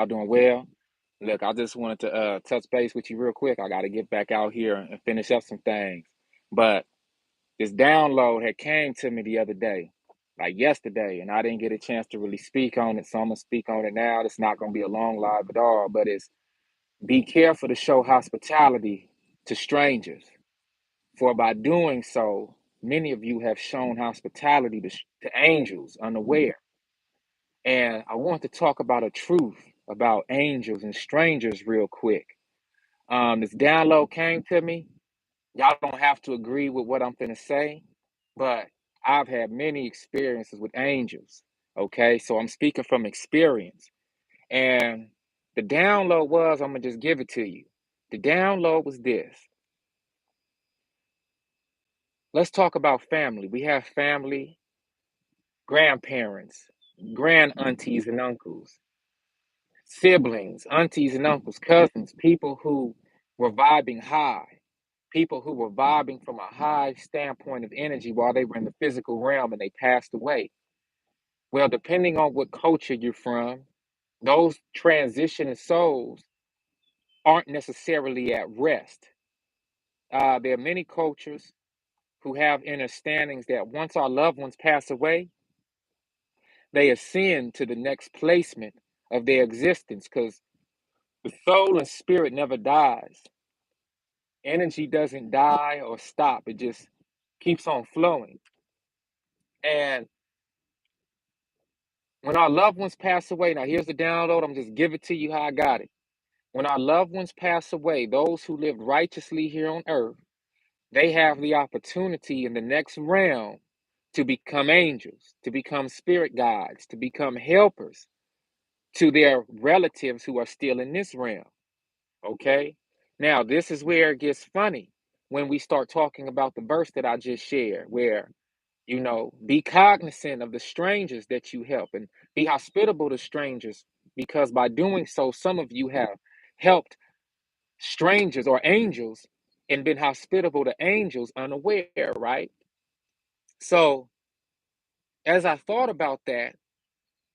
Y'all doing well? Look, I just wanted to touch base with you real quick. I got to get back out here and finish up some things. But this download had came to me the other day, like yesterday, and I didn't get a chance to really speak on it. So I'm gonna speak on it now. It's not gonna be a long live at all, but it's be careful to show hospitality to strangers, for by doing so, many of you have shown hospitality to angels unaware. And I want to talk about a truth about angels and strangers real quick. This download came to me. Y'all don't have to agree with what I'm going to say, but I've had many experiences with angels. Okay, so I'm speaking from experience. And the download was, I'm going to just give it to you. The download was this. Let's talk about family. We have family, grandparents, grand aunties and uncles, siblings, aunties and uncles, cousins, people who were vibing high, people who were vibing from a high standpoint of energy while they were in the physical realm and they passed away. Well, depending on what culture you're from, those transitioning souls aren't necessarily at rest. There are many cultures who have understandings that once our loved ones pass away, they ascend to the next placement of their existence because the soul and spirit never dies. Energy doesn't die or stop, it just keeps on flowing. And when our loved ones pass away, now here's the download, I'm just giving it to you how I got it. When our loved ones pass away, those who lived righteously here on earth, they have the opportunity in the next realm to become angels, to become spirit guides, to become helpers to their relatives who are still in this realm. Okay? Now, this is where it gets funny when we start talking about the verse that I just shared, where, be cognizant of the strangers that you help and be hospitable to strangers, because by doing so, some of you have helped strangers or angels and been hospitable to angels unaware, right? So, as I thought about that,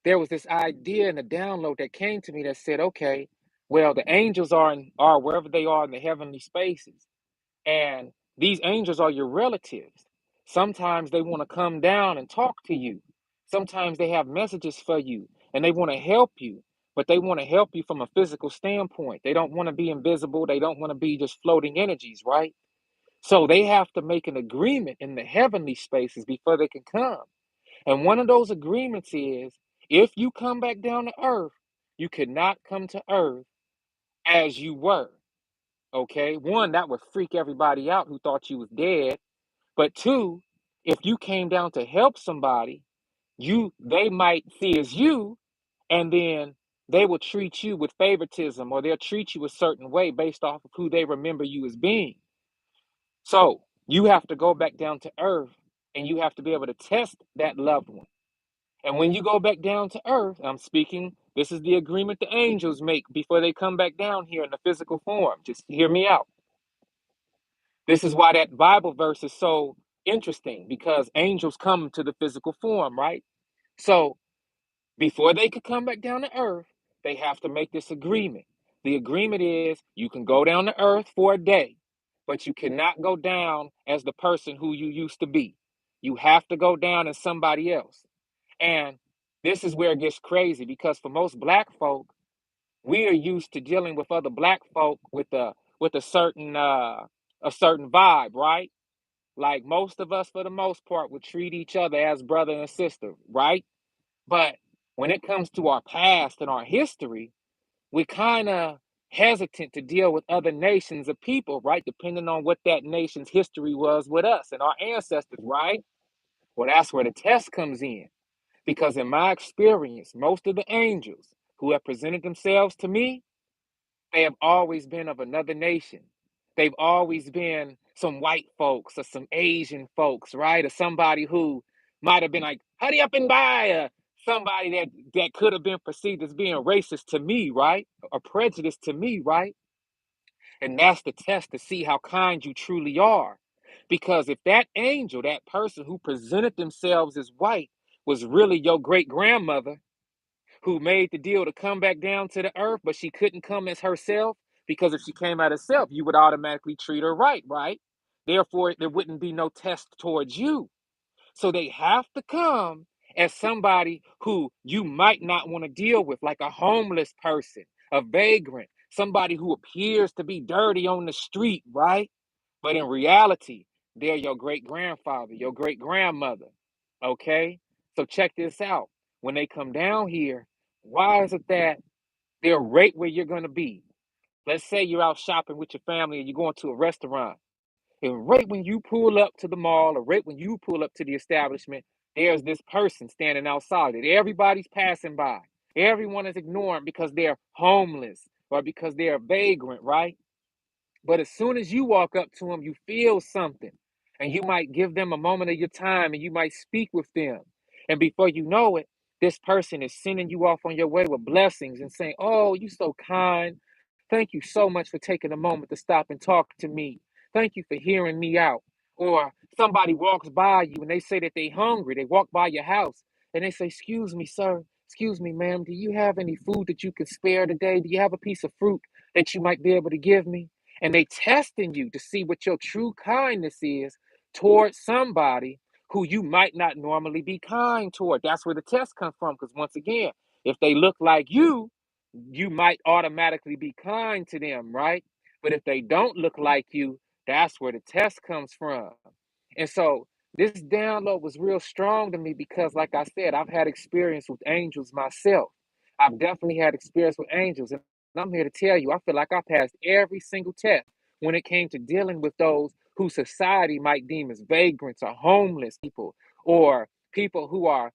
there was this idea in the download that came to me that said, okay, well, the angels are wherever they are in the heavenly spaces. And these angels are your relatives. Sometimes they want to come down and talk to you. Sometimes they have messages for you and they want to help you, but they want to help you from a physical standpoint. They don't want to be invisible. They don't want to be just floating energies, right? So they have to make an agreement in the heavenly spaces before they can come. And one of those agreements is if you come back down to earth, you cannot come to earth as you were. Okay, one, that would freak everybody out who thought you was dead. But two, if you came down to help somebody, they might see as you, and then they will treat you with favoritism, or they'll treat you a certain way based off of who they remember you as being. So you have to go back down to earth and you have to be able to test that loved one. And when you go back down to earth, I'm speaking, this is the agreement the angels make before they come back down here in the physical form. Just hear me out. This is why that Bible verse is so interesting, because angels come to the physical form, right? So before they could come back down to earth, they have to make this agreement. The agreement is you can go down to earth for a day, but you cannot go down as the person who you used to be. You have to go down as somebody else. And this is where it gets crazy, because for most black folk, we are used to dealing with other black folk with a certain vibe, right? Like most of us, for the most part, would treat each other as brother and sister, right? But when it comes to our past and our history, we kind of hesitant to deal with other nations of people, right? Depending on what that nation's history was with us and our ancestors, right? Well, that's where the test comes in. Because in my experience, most of the angels who have presented themselves to me, they have always been of another nation. They've always been some white folks or some Asian folks, right? Or somebody who might have been like, hurry up and buy, somebody that could have been perceived as being racist to me, right? Or prejudiced to me, right? And that's the test to see how kind you truly are. Because if that angel, that person who presented themselves as white, was really your great grandmother, who made the deal to come back down to the earth, but she couldn't come as herself, because if she came out herself, you would automatically treat her right, right? Therefore, there wouldn't be no test towards you. So they have to come as somebody who you might not want to deal with, like a homeless person, a vagrant, somebody who appears to be dirty on the street, right? But in reality, they're your great grandfather, your great grandmother. Okay? So check this out. When they come down here, why is it that they're right where you're going to be? Let's say you're out shopping with your family and you're going to a restaurant. And right when you pull up to the mall, or right when you pull up to the establishment, there's this person standing outside that everybody's passing by. Everyone is ignoring because they're homeless or because they're a vagrant, right? But as soon as you walk up to them, you feel something. And you might give them a moment of your time and you might speak with them. And before you know it, this person is sending you off on your way with blessings and saying, "Oh, you so kind. Thank you so much for taking a moment to stop and talk to me. Thank you for hearing me out." Or somebody walks by you and they say that they're hungry. They walk by your house and they say, "Excuse me, sir. Excuse me, ma'am. Do you have any food that you can spare today? Do you have a piece of fruit that you might be able to give me?" And they testing you to see what your true kindness is towards somebody who you might not normally be kind toward. That's where the test comes from. Because once again, if they look like you might automatically be kind to them, right? But if they don't look like you, that's where the test comes from. And so this download was real strong to me because, like I said, I've had experience with angels myself. I've definitely had experience with angels. And I'm here to tell you, I feel like I passed every single test when it came to dealing with those who society might deem as vagrants or homeless people, or people who are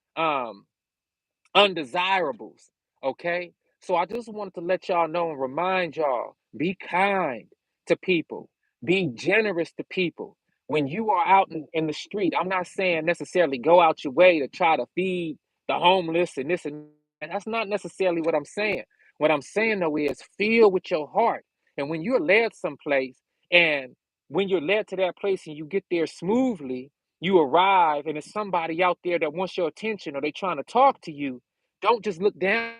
undesirables. Okay. So I just wanted to let y'all know and remind y'all, be kind to people, be generous to people. When you are out in the street, I'm not saying necessarily go out your way to try to feed the homeless and this and that. That's not necessarily what I'm saying. What I'm saying though is feel with your heart. And when you're led someplace, and when you're led to that place and you get there smoothly, you arrive and it's somebody out there that wants your attention or they trying to talk to you, don't just look down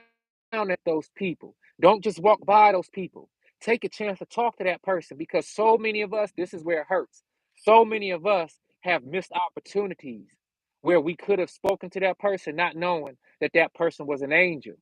at those people. Don't just walk by those people. Take a chance to talk to that person, because so many of us, this is where it hurts. So many of us have missed opportunities where we could have spoken to that person not knowing that that person was an angel,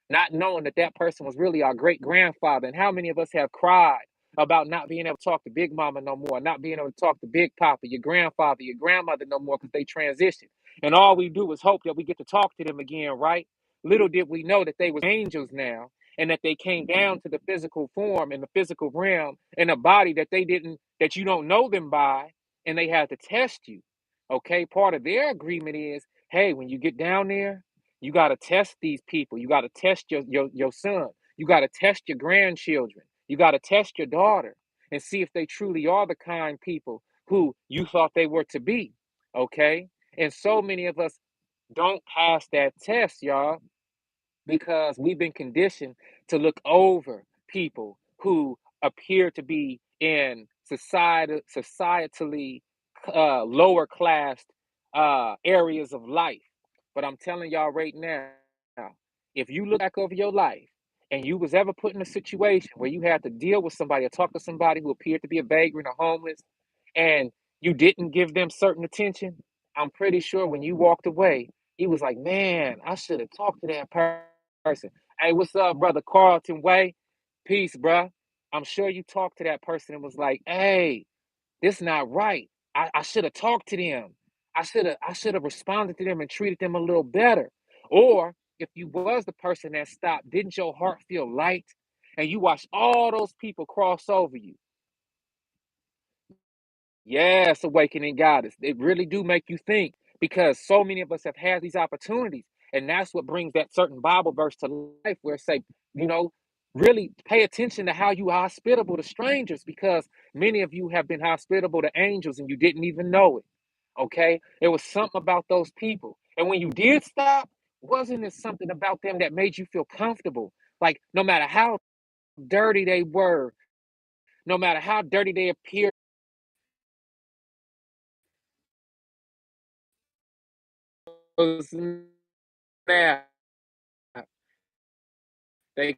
not knowing that that person was really our great grandfather. And how many of us have cried about not being able to talk to Big Mama no more, not being able to talk to Big Papa, your grandfather, your grandmother no more because they transitioned. And all we do is hope that we get to talk to them again, right? Little did we know that they was angels now, and that they came down to the physical form and the physical realm in a body that they didn't, that you don't know them by, and they had to test you. Okay, part of their agreement is, hey, when you get down there, you got to test these people. You got to test your son. You got to test your grandchildren. You got to test your daughter and see if they truly are the kind people who you thought they were to be. Okay? And so many of us don't pass that test, y'all, because we've been conditioned to look over people who appear to be in societally lower class areas of life. But I'm telling y'all right now, if you look back over your life and you was ever put in a situation where you had to deal with somebody or talk to somebody who appeared to be a vagrant or homeless, and you didn't give them certain attention, I'm pretty sure when you walked away, he was like, "Man, I should have talked to that person. Hey, what's up, brother Carlton Way? Peace, bruh." I'm sure you talked to that person and was like, "Hey, this not right. I should have talked to them. I should have responded to them and treated them a little better." Or if you was the person that stopped, didn't your heart feel light? And you watched all those people cross over you. Yes, awakening goddess. It really do make you think, because so many of us have had these opportunities. And that's what brings that certain Bible verse to life where it say, you know, really pay attention to how you are hospitable to strangers, because many of you have been hospitable to angels and you didn't even know it. Okay? It was something about those people. And when you did stop, wasn't it something about them that made you feel comfortable? Like no matter how dirty they were, no matter how dirty they appeared now. they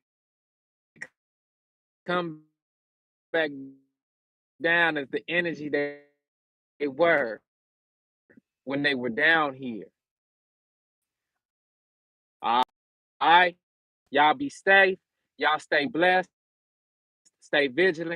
come back down as the energy they were when they were down here. All right. Y'all be safe. Y'all stay blessed. Stay vigilant.